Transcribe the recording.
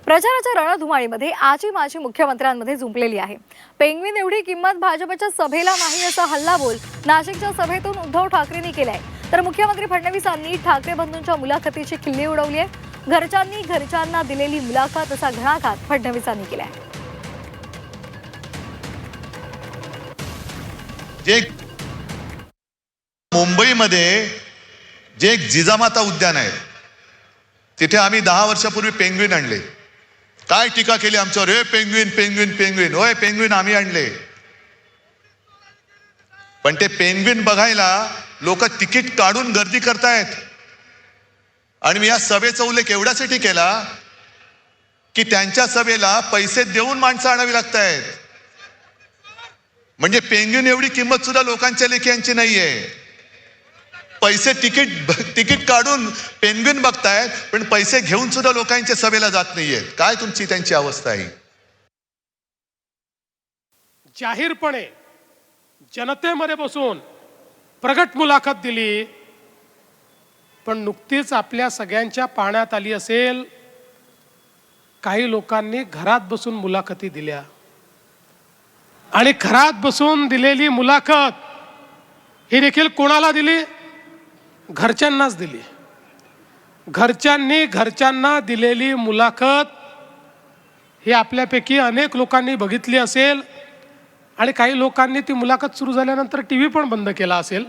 प्रचाराच्या रणधुमाळीमध्ये आजी माजी मुख्यमंत्र्यांमध्ये जुंपलेली आहे. पेंग्विन एवढी किंमत भाजपच्या सभेला नाही असा हल्लाबोल नाशिकच्या सभेतून उद्धव ठाकरेंनी केलाय. तर मुख्यमंत्री फडणवीसांनी ठाकरे बंधूंच्या मुलाखतीची खिल्ली उडवली आहे. घरच्यांना दिलेली मुलाखत असा घणाघात फडणवीसांनी केलाय. जे मुंबईमध्ये जे एक जिजामाता उद्यान आहे, तिथे आम्ही 10 वर्षापूर्वी पेंग्विन आणले. काय टीका केली आमच्यावर, हे पेंग्विन पेंग्विन पेंग्विन. होय, पेंग्विन आम्ही आणले, पण ते पेंग्विन बघायला लोक तिकीट काढून गर्दी करतायत. आणि मी या सभेचा उल्लेख एवढ्यासाठी केला की त्यांच्या सभेला पैसे देऊन माणसं आणावी लागतायत. म्हणजे पेंग्विन एवढी किंमत सुद्धा लोकांच्या लेखी नाहीये. पैसे तिकीट काढून पेंग्विन बघतायत, पण पैसे घेऊन सुद्धा लोकांच्या सभेला जात नाहीयेत. काय तुमची त्यांची अवस्था आहे? जाहीरपणे जनतेमध्ये बसून प्रगट मुलाखत दिली, पण नुकतीच आपल्या सगळ्यांच्या पाहण्यात आली असेल, काही लोकांनी घरात बसून मुलाखती दिल्या. आणि घरात बसून दिलेली मुलाखत ही देखील कोणाला दिली? घरच्यांनाच दिली. घरच्यांना दिलेली मुलाखत ही आपल्यापैकी अनेक लोकांनी बघितली असेल आणि काही लोकांनी ती मुलाखत सुरू झाल्यानंतर टीव्ही पण बंद केला असेल.